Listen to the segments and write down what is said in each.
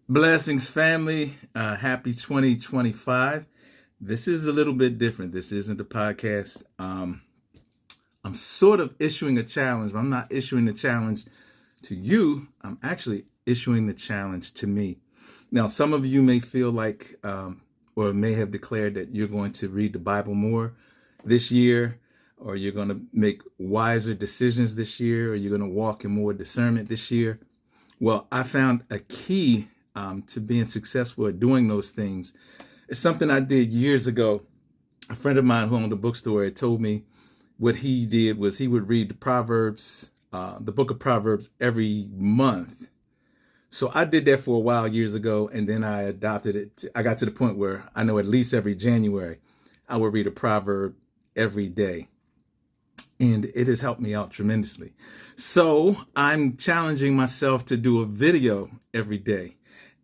Blessings, family. Happy 2025. This is a little bit different. This isn't a podcast. I'm sort of issuing a challenge, but I'm not issuing the challenge to you. I'm actually issuing the challenge to me. Now, some of you may feel like, or may have declared that you're going to read the Bible more this year, or you're going to make wiser decisions this year, or you're going to walk in more discernment this year. Well, I found a key to being successful at doing those things. It's something I did years ago. A friend of mine who owned a bookstore had told me what he did was he would read the Proverbs, the book of Proverbs every month. So I did that for a while years ago, and then I adopted it. I got to the point where I know at least every January I would read a proverb every day. And it has helped me out tremendously. So I'm challenging myself to do a video every day.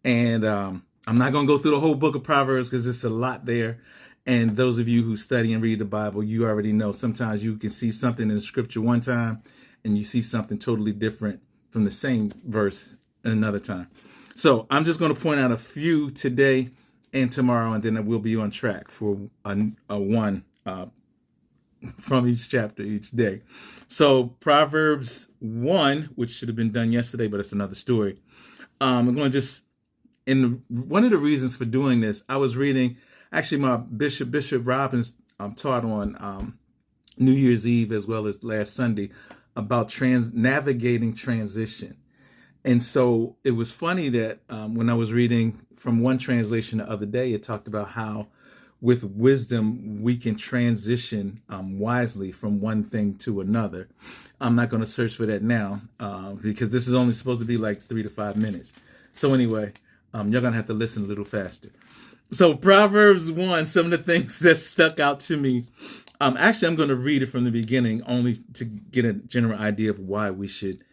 And I'm not going to go through the whole book of Proverbs because it's a lot there. And those of you who study and read the Bible, you already know sometimes you can see something in the scripture one time and you see something totally different from the same verse another time. So I'm just going to point out a few today and tomorrow, and then we'll be on track for a one from each chapter each day. So Proverbs 1, which should have been done yesterday, but it's another story. I'm going to just, and one of the reasons for doing this, I was reading, actually my Bishop Robbins taught on New Year's Eve as well as last Sunday about navigating transition. And so it was funny that when I was reading from one translation the other day, it talked about how with wisdom, we can transition wisely from one thing to another. I'm not going to search for that now because this is only supposed to be like 3 to 5 minutes. So anyway, you're going to have to listen a little faster. So Proverbs 1, some of the things that stuck out to me. Actually, I'm going to read it from the beginning only to get a general idea of why we should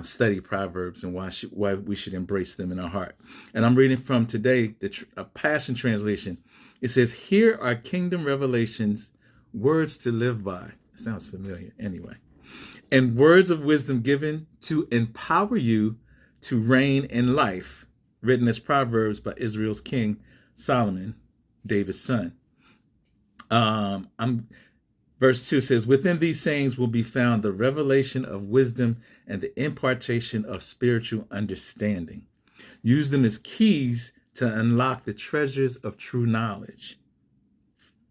study Proverbs and why we should embrace them in our heart. And I'm reading from today, the Passion Translation. It says, "Here are kingdom revelations, words to live by." It sounds familiar anyway. "And words of wisdom given to empower you to reign in life," written as Proverbs by Israel's king, Solomon, David's son. Verse 2 says, "Within these sayings will be found the revelation of wisdom and the impartation of spiritual understanding. Use them as keys to unlock the treasures of true knowledge."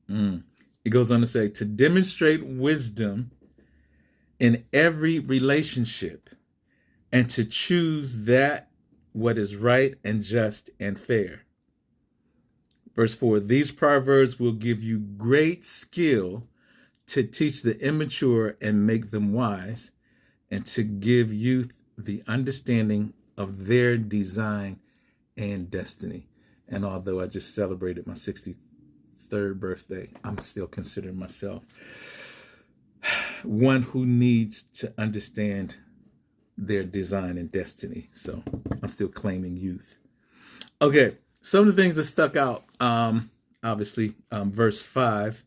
It goes on to say, "To demonstrate wisdom in every relationship and to choose that what is right and just and fair." Verse 4, "These proverbs will give you great skill to teach the immature and make them wise, and to give youth the understanding of their design and destiny." And although I just celebrated my 63rd birthday, I'm still considering myself one who needs to understand their design and destiny. So I'm still claiming youth. Okay, some of the things that stuck out, obviously, verse 5,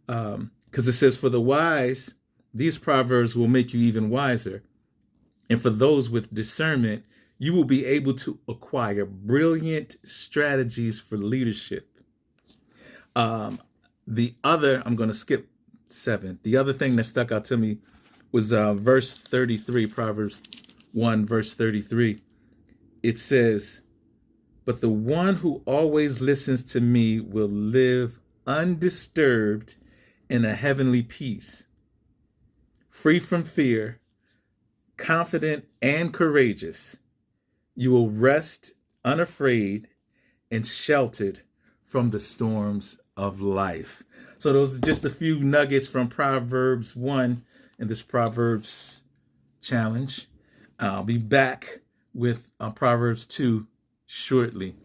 because it says, "For the wise, these proverbs will make you even wiser. And for those with discernment, you will be able to acquire brilliant strategies for leadership." I'm going to skip 7. The other thing that stuck out to me was verse 33, Proverbs 1, verse 33. It says, "But the one who always listens to me will live undisturbed in a heavenly peace, free from fear, confident and courageous. You will rest unafraid and sheltered from the storms of life." So those are just a few nuggets from Proverbs 1 and this Proverbs challenge. I'll be back with Proverbs 2 shortly.